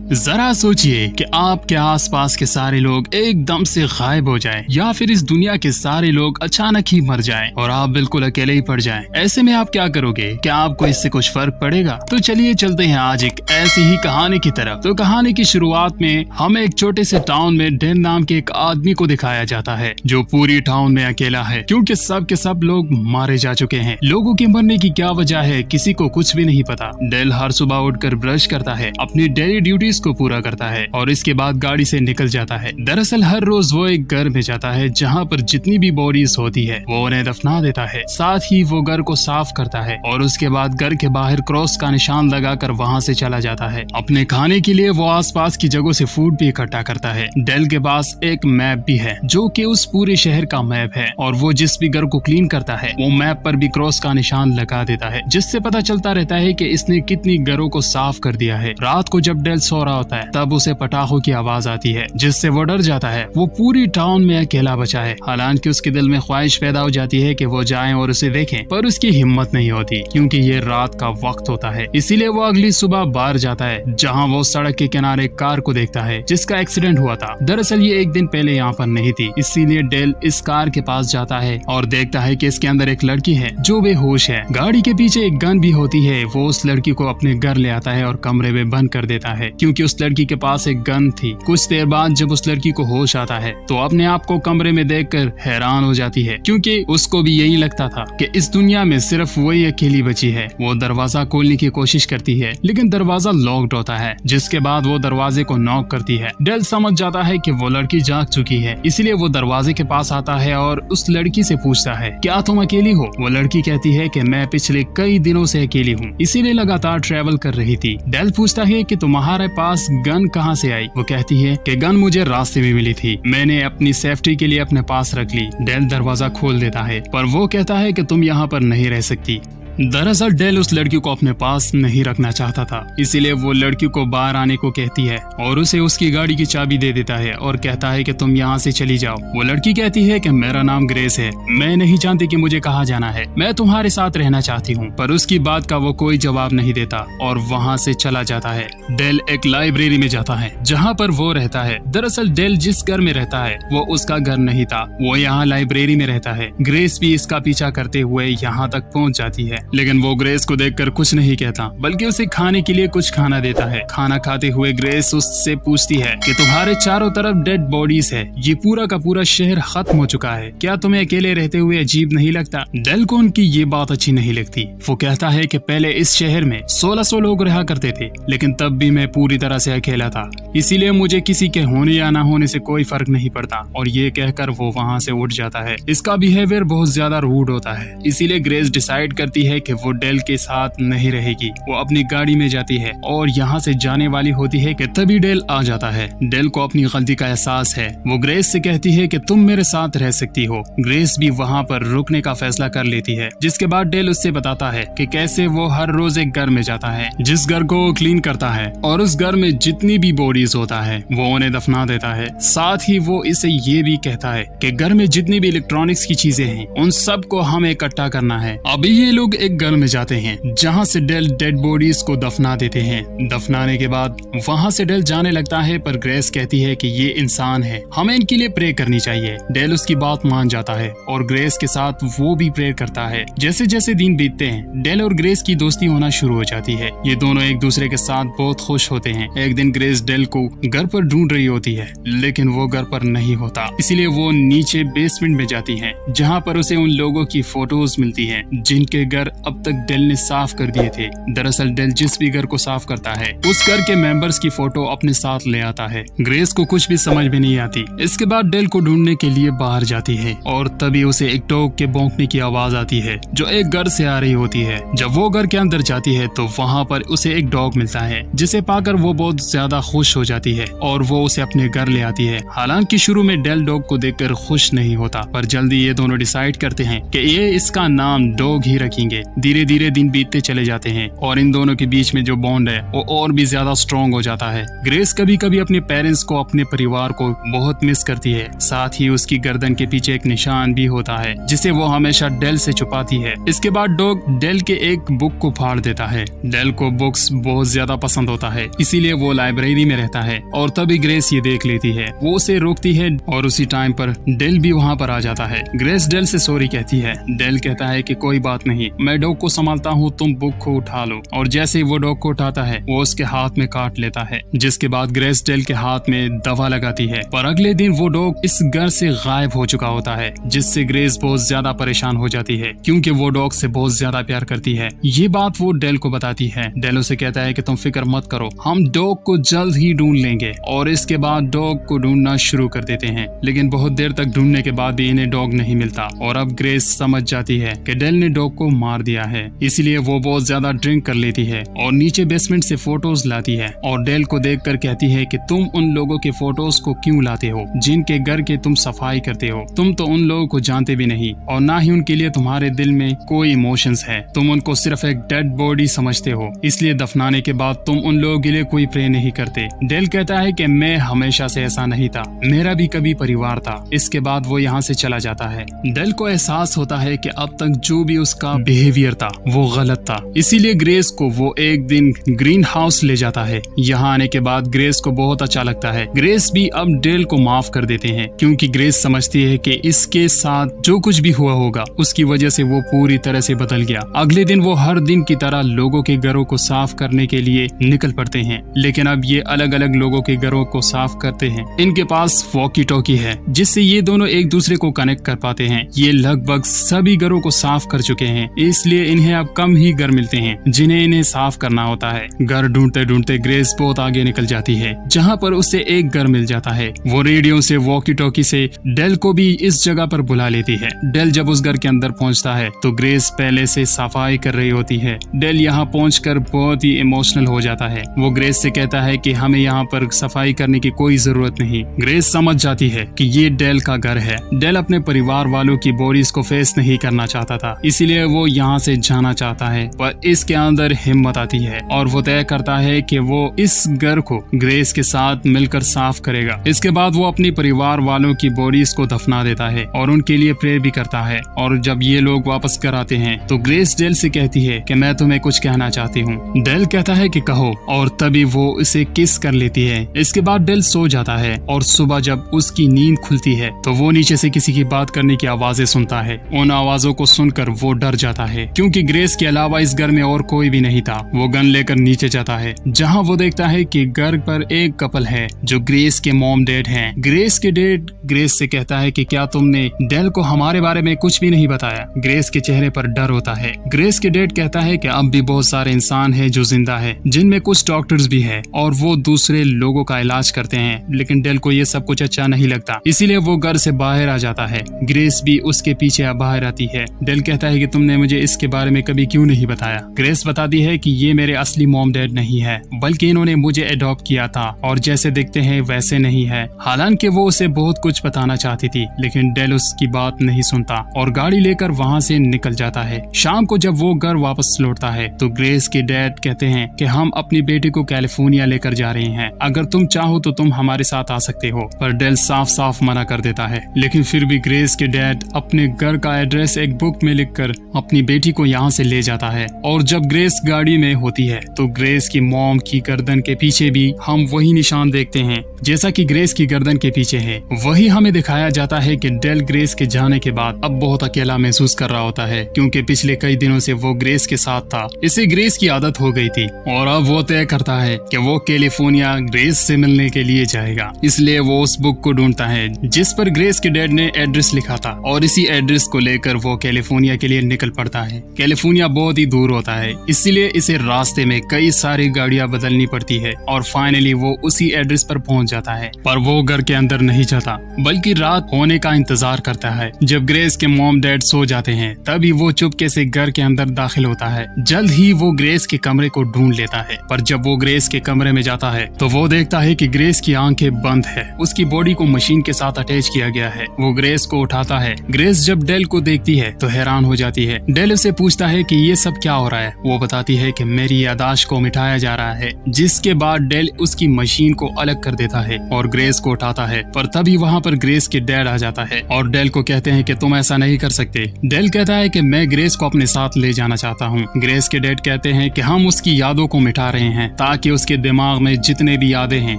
जरा सोचिए कि आपके आसपास के सारे लोग एकदम से गायब हो जाएं, या फिर इस दुनिया के सारे लोग अचानक ही मर जाएं और आप बिल्कुल अकेले ही पड़ जाएं। ऐसे में आप क्या करोगे? क्या आपको इससे कुछ फर्क पड़ेगा? तो चलिए चलते हैं आज एक ऐसी ही कहानी की तरफ। तो कहानी की शुरुआत में हमें एक छोटे से टाउन में डेल नाम के एक आदमी को दिखाया जाता है जो पूरी टाउन में अकेला है, क्योंकि सब के सब लोग मारे जा चुके हैं। लोगों के मरने की क्या वजह है किसी को कुछ भी नहीं पता। डेल हर सुबह उठकर ब्रश करता है, अपनी डेली ड्यूटीज को पूरा करता है और इसके बाद गाड़ी से निकल जाता है। दरअसल हर रोज वो एक घर में जाता है जहाँ पर जितनी भी बॉडीज होती है वो उन्हें दफना देता है। साथ ही वो घर को साफ करता है और उसके बाद घर के बाहर क्रॉस का निशान लगाकर वहाँ से चला जाता है। अपने खाने के लिए वो आसपास की जगहों से फूड भी इकट्ठा करता है। डेल के पास एक मैप भी है जो कि उस पूरे शहर का मैप है और वो जिस भी घर को क्लीन करता है वो मैप पर भी क्रॉस का निशान लगा देता है, जिससे पता चलता रहता है कि इसने कितनी घरों को साफ कर दिया है। रात को जब डेल सो रहा होता है तब उसे पटाखों की आवाज आती है जिससे वो डर जाता है। वो पूरी टाउन में अकेला बचा है। हालांकि उसके दिल में ख्वाहिश पैदा हो जाती है कि वो जाएं और उसे देखें, पर उसकी हिम्मत नहीं होती क्योंकि ये रात का वक्त होता है। इसीलिए वो अगली सुबह बाहर जाता है जहाँ वो सड़क के किनारे कार को देखता है जिसका एक्सीडेंट हुआ था। दरअसल ये एक दिन पहले यहाँ पर नहीं थी, इसीलिए डेल इस कार के पास जाता है और देखता है कि इसके अंदर एक लड़की है जो बेहोश है। गाड़ी के पीछे एक गन भी होती है। वो उस लड़की को अपने घर ले आता है और कमरे में बंद कर देता है क्योंकि उस लड़की के पास एक गन थी। कुछ देर बाद जब उस लड़की को होश आता है तो अपने आप को कमरे में देखकर हैरान हो जाती है क्योंकि उसको भी यही लगता था कि इस दुनिया में सिर्फ वही अकेली बची है। वो दरवाजा खोलने की कोशिश करती है लेकिन दरवाजा लॉक्ड होता है, जिसके बाद वो दरवाजे को नॉक करती है। डेल समझ जाता है कि वो लड़की जाग चुकी है, इसलिए वो दरवाजे के पास आता है और उस लड़की से पूछता है क्या तुम अकेली हो? वो लड़की कहती है कि मैं पिछले कई दिनों से अकेली हूँ, इसीलिए लगातार ट्रेवल कर रही थी। डेल पूछता है कि तुम्हारे पास गन कहाँ से आई? वो कहती है कि गन मुझे रास्ते में मिली थी, मैंने अपनी सेफ्टी के लिए अपने पास रख ली। डेल दरवाजा खोल देता है पर वो कहता है कि तुम यहाँ पर नहीं रह सकती। दरअसल डेल उस लड़की को अपने पास नहीं रखना चाहता था, इसीलिए वो लड़की को बाहर आने को कहती है और उसे उसकी गाड़ी की चाबी दे देता है और कहता है कि तुम यहाँ से चली जाओ। वो लड़की कहती है कि मेरा नाम ग्रेस है, मैं नहीं जानती कि मुझे कहाँ जाना है, मैं तुम्हारे साथ रहना चाहती हूँ। पर उसकी बात का वो कोई जवाब नहीं देता और वहाँ से चला जाता है। डेल एक लाइब्रेरी में जाता है जहाँ पर वो रहता है। दरअसल डेल जिस घर में रहता है वो उसका घर नहीं था, वो यहाँ लाइब्रेरी में रहता है। ग्रेस भी इसका पीछा करते हुए यहाँ तक पहुँच जाती है, लेकिन वो ग्रेस को देखकर कुछ नहीं कहता बल्कि उसे खाने के लिए कुछ खाना देता है। खाना खाते हुए ग्रेस उससे पूछती है कि तुम्हारे चारों तरफ डेड बॉडीज है, ये पूरा का पूरा शहर खत्म हो चुका है, क्या तुम्हें अकेले रहते हुए अजीब नहीं लगता? डेल को उनकी ये बात अच्छी नहीं लगती। वो कहता है कि पहले इस शहर में 1600 लोग रहा करते थे, लेकिन तब भी मैं पूरी तरह से अकेला था, इसीलिए मुझे किसी के होने या ना होने से कोई फर्क नहीं पड़ता। और ये कहकर वो वहाँ से उठ जाता है। इसका बिहेवियर बहुत ज्यादा रूड होता है, इसीलिए ग्रेस डिसाइड करती है कि वो डेल के साथ नहीं रहेगी। वो अपनी गाड़ी में जाती है और यहाँ से जाने वाली होती है कि तभी डेल आ जाता है। डेल को अपनी गलती का एहसास है। वो ग्रेस से कहती है कि तुम मेरे साथ रह सकती हो। ग्रेस भी वहाँ पर रुकने का फैसला कर लेती है, जिसके बाद डेल उससे बताता है कि कैसे वो हर रोज एक घर में जाता है जिस घर को क्लीन करता है और उस घर में जितनी भी बॉडीज होता है वो उन्हें दफना देता है। साथ ही वो इसे ये भी कहता है कि घर में जितनी भी इलेक्ट्रॉनिक्स की चीजें हैं उन सब को हमें इकट्ठा करना है। अभी ये लोग एक घर में जाते हैं जहाँ से डेल डेड बॉडीज को दफना देते हैं। दफनाने के बाद वहाँ से डेल जाने लगता है पर ग्रेस कहती है कि ये इंसान है, हमें इनके लिए प्रे करनी चाहिए। डेल उसकी बात मान जाता है और ग्रेस के साथ वो भी प्रे करता है। जैसे जैसे दिन बीतते हैं डेल और ग्रेस की दोस्ती होना शुरू हो जाती है। ये दोनों एक दूसरे के साथ बहुत खुश होते हैं। एक दिन ग्रेस डेल को घर पर ढूंढ रही होती है लेकिन वो घर पर नहीं होता, इसीलिए वो नीचे बेसमेंट में जाती है जहाँ पर उसे उन लोगों की फोटोज मिलती है जिनके घर अब तक डेल ने साफ कर दिए थे। दरअसल डेल जिस भी घर को साफ करता है उस घर के मेंबर्स की फोटो अपने साथ ले आता है। ग्रेस को कुछ भी समझ में नहीं आती। इसके बाद डेल को ढूंढने के लिए बाहर जाती है और तभी उसे एक डॉग के भौंकने की आवाज आती है जो एक घर से आ रही होती है। जब वो घर के अंदर जाती है तो वहाँ पर उसे एक डॉग मिलता है जिसे पाकर वो बहुत ज्यादा खुश हो जाती है और वो उसे अपने घर ले आती है। हालांकि शुरू में डेल डॉग को देखकर खुश नहीं होता, पर जल्दी ये दोनों डिसाइड करते हैं कि ये इसका नाम डॉग ही रखेंगे। जाएंगे। धीरे धीरे दिन बीतते चले जाते हैं और इन दोनों के बीच में जो बॉन्ड है वो और भी ज्यादा स्ट्रॉन्ग हो जाता है। ग्रेस कभी कभी अपने पेरेंट्स को, अपने परिवार को बहुत मिस करती है। साथ ही उसकी गर्दन के पीछे एक निशान भी होता है जिसे वो हमेशा डेल से छुपाती है। इसके बाद डॉग डेल के एक बुक को फाड़ देता है। डेल को बुक्स बहुत ज्यादा पसंद होता है, इसीलिए वो लाइब्रेरी में रहता है और तभी ग्रेस ये देख लेती है। वो उसे रोकती है और उसी टाइम पर डेल भी वहाँ पर आ जाता है। ग्रेस डेल से सॉरी कहती है। डेल कहता है कि कोई बात नहीं, मैं डॉग को संभालता हूँ, तुम बुक को उठा लो। और जैसे ही वो डॉग को उठाता है वो उसके हाथ में काट लेता है, जिसके बाद ग्रेस डेल के हाथ में दवा लगाती है। पर अगले दिन वो डॉग इस घर से गायब हो चुका होता है, जिससे ग्रेस बहुत ज्यादा परेशान हो जाती है क्योंकि वो डॉग से बहुत ज्यादा प्यार करती है। ये बात वो डेल को बताती है। डेल उसे कहता है कि तुम फिक्र मत करो, हम डॉग को जल्द ही ढूंढ लेंगे। और इसके बाद डॉग को ढूंढना शुरू कर देते हैं, लेकिन बहुत देर तक ढूंढने के बाद भी इन्हें डॉग नहीं मिलता। और अब ग्रेस समझ जाती है कि डेल ने डॉग को मार दिया है, इसलिए वो बहुत ज्यादा ड्रिंक कर लेती है और नीचे बेसमेंट से फोटोज लाती है और डेल को देखकर कहती है कि तुम उन लोगों के फोटोज को क्यों लाते हो जिनके घर के तुम सफाई करते हो? तुम तो उन लोगों को जानते भी नहीं और ना ही उनके लिए तुम्हारे दिल में कोई इमोशंस है। तुम उनको सिर्फ एक डेड बॉडी समझते हो, इसलिए दफनाने के बाद तुम उन लोगों के लिए कोई प्रे नहीं करते। डेल कहता है कि मैं हमेशा से ऐसा नहीं था, मेरा भी कभी परिवार था। इसके बाद वो यहाँ से चला जाता है। डेल को एहसास होता है कि अब तक जो भी उसका बिहेवियर था वो गलत था, इसीलिए ग्रेस को वो एक दिन ग्रीन हाउस ले जाता है। यहाँ आने के बाद ग्रेस को बहुत अच्छा लगता है। ग्रेस भी अब डेल को माफ कर देते हैं क्योंकि ग्रेस समझती है कि इसके साथ जो कुछ भी हुआ होगा उसकी वजह से वो पूरी तरह से बदल गया। अगले दिन वो हर दिन की तरह लोगों के घरों को साफ करने के लिए निकल पड़ते हैं, लेकिन अब ये अलग अलग लोगों के घरों को साफ करते हैं। इनके पास वॉकी टॉकी है जिससे ये दोनों एक दूसरे को कनेक्ट कर पाते हैं। ये लगभग सभी घरों को साफ कर चुके हैं, इसलिए इन्हें अब कम ही घर मिलते हैं जिन्हें इन्हें साफ करना होता है। घर ढूंढते ढूंढते ग्रेस बहुत आगे निकल जाती है, जहाँ पर उसे एक घर मिल जाता है। वो रेडियो से, वॉकी टॉकी से डेल को भी इस जगह पर बुला लेती है। डेल जब उस घर के अंदर पहुंचता है तो ग्रेस पहले से सफाई कर रही होती है। डेल यहाँ पहुंचकर बहुत ही इमोशनल हो जाता है। वो ग्रेस से कहता है कि हमें यहाँ पर सफाई करने की कोई जरूरत नहीं। ग्रेस समझ जाती है कि ये डेल का घर है। डेल अपने परिवार वालों की बॉडीज को फेस नहीं करना चाहता था, इसीलिए वो यहाँ से जाना चाहता है, पर इसके अंदर हिम्मत आती है और वो तय करता है कि वो इस घर को ग्रेस के साथ मिलकर साफ करेगा। इसके बाद वो अपनी परिवार वालों की बॉडीज को दफना देता है और उनके लिए प्रे भी करता है। और जब ये लोग वापस घर आते हैं तो ग्रेस डेल से कहती है कि मैं तुम्हें कुछ कहना चाहती हूँ। डेल कहता है कि कहो, और तभी वो इसे किस कर लेती है। इसके बाद डेल सो जाता है और सुबह जब उसकी नींद खुलती है तो वो नीचे से किसी की बात करने की आवाजें सुनता है। उन आवाजों को सुनकर वो डर जाता है क्योंकि ग्रेस के अलावा इस घर में और कोई भी नहीं था। वो गन लेकर नीचे जाता है, जहाँ वो देखता है कि घर पर एक कपल है जो ग्रेस के मॉम डैड हैं। ग्रेस के डैड ग्रेस से कहता है कि क्या तुमने डेल को हमारे बारे में कुछ भी नहीं बताया? ग्रेस के चेहरे पर डर होता है। ग्रेस के डैड कहता है कि अब भी बहुत सारे इंसान हैं जो जिंदा है, जिनमें कुछ डॉक्टर्स भी है और वो दूसरे लोगों का इलाज करते हैं, लेकिन डेल को ये सब कुछ अच्छा नहीं लगता, इसीलिए वो घर से बाहर आ जाता है। ग्रेस भी उसके पीछे बाहर आती है। डेल कहता है कि तुमने मुझे इसके बारे में कभी क्यों नहीं बताया? ग्रेस बताती है कि ये मेरे असली मॉम डैड नहीं है, बल्कि इन्होंने मुझे अडॉप्ट किया था और जैसे दिखते हैं वैसे नहीं है। हालांकि वो उसे बहुत कुछ बताना चाहती थी, लेकिन डेल उसकी बात नहीं सुनता और गाड़ी लेकर वहाँ से निकल जाता है। शाम को जब वो घर वापस लौटता है तो ग्रेस के डैड कहते हैं कि हम अपनी बेटी को कैलिफोर्निया लेकर जा रहे हैं, अगर तुम चाहो तो तुम हमारे साथ आ सकते हो। पर डेल साफ साफ मना कर देता है, लेकिन फिर भी ग्रेस के डैड अपने घर का एड्रेस एक बुक में लिखकर अपनी बेटी को यहाँ से ले जाता है। और जब ग्रेस गाड़ी में होती है तो ग्रेस की मॉम की गर्दन के पीछे भी हम वही निशान देखते हैं जैसा कि ग्रेस की गर्दन के पीछे है। वही हमें दिखाया जाता है कि डेल ग्रेस के जाने के बाद अब बहुत अकेला महसूस कर रहा होता है, क्योंकि पिछले कई दिनों से वो ग्रेस के साथ था। इसे ग्रेस की आदत हो गई थी और अब वो तय करता है कि वो कैलिफोर्निया ग्रेस से मिलने के लिए जाएगा। इसलिए वो उस बुक को ढूंढता है जिस पर ग्रेस के डैड ने एड्रेस लिखा था और इसी एड्रेस को लेकर वो कैलिफोर्निया के लिए निकल पड़ता है। कैलिफोर्निया बहुत ही दूर होता है, इसलिए इसे रास्ते में कई सारी गाड़ियां बदलनी पड़ती है और फाइनली वो उसी एड्रेस पर पहुंच जाता है। पर वो घर के अंदर नहीं जाता, बल्कि रात होने का इंतजार करता है। जब ग्रेस के मॉम डैड सो जाते हैं तभी वो चुपके से घर के अंदर दाखिल होता है। जल्द ही वो ग्रेस के कमरे को ढूंढ लेता है, पर जब वो ग्रेस के कमरे में जाता है तो वो देखता है कि ग्रेस की आंखें बंद है, उसकी बॉडी को मशीन के साथ अटैच किया गया है। वो ग्रेस को उठाता है। ग्रेस जब डेल को देखती है तो हैरान हो जाती है। डेल डेल उससे पूछता है कि ये सब क्या हो रहा है। वो बताती है कि मेरी यादाश्त को मिटाया जा रहा है, जिसके बाद डेल उसकी मशीन को अलग कर देता है और ग्रेस को उठाता है। पर तभी वहाँ पर ग्रेस के डैड आ जाता है और डेल को कहते हैं कि तुम ऐसा नहीं कर सकते। डेल कहता है कि मैं ग्रेस को अपने साथ ले जाना चाहता हूँ। ग्रेस के डैड कहते हैं कि हम उसकी यादों को मिटा रहे हैं ताकि उसके दिमाग में जितने भी यादें हैं,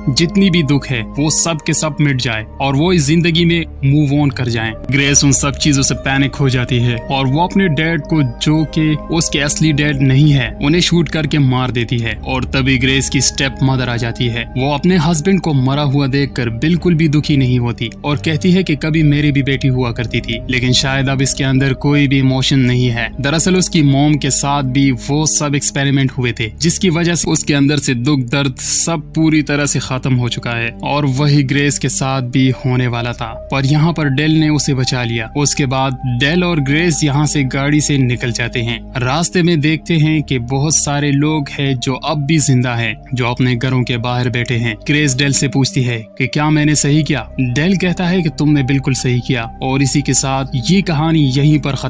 जितनी भी दुख है, वो सब के सब मिट जाए और वो इस जिंदगी में मूव ऑन कर जाए। ग्रेस उन सब चीजों से पैनिक हो जाती है और वो अपने डैड को, जो कि उसके असली डैड नहीं है, उन्हें शूट करके मार देती है। और तभी ग्रेस की स्टेप मदर आ जाती है। वो अपने हस्बैंड को मरा हुआ देखकर बिल्कुल भी दुखी नहीं होती और कहती है कि कभी मेरी भी बेटी हुआ करती थी, लेकिन शायद अब इसके अंदर कोई भी इमोशन नहीं है। दरअसल उसकी मॉम के साथ भी वो सब एक्सपेरिमेंट हुए थे, जिसकी वजह से उसके अंदर से दुख दर्द सब पूरी तरह से खत्म हो चुका है और वही ग्रेस के साथ भी होने वाला था। पर यहाँ पर डेल ने उसे बचा लिया। उसके बाद डेल और ग्रेस यहाँ से गाड़ी से निकल जाते हैं। रास्ते में देखते हैं कि बहुत सारे लोग हैं जो अब भी जिंदा हैं, जो अपने घरों के बाहर बैठे हैं। ग्रेस डेल से पूछती है कि क्या मैंने सही किया। डेल कहता है कि तुमने बिल्कुल सही किया और इसी के साथ ये कहानी यहीं पर खत्म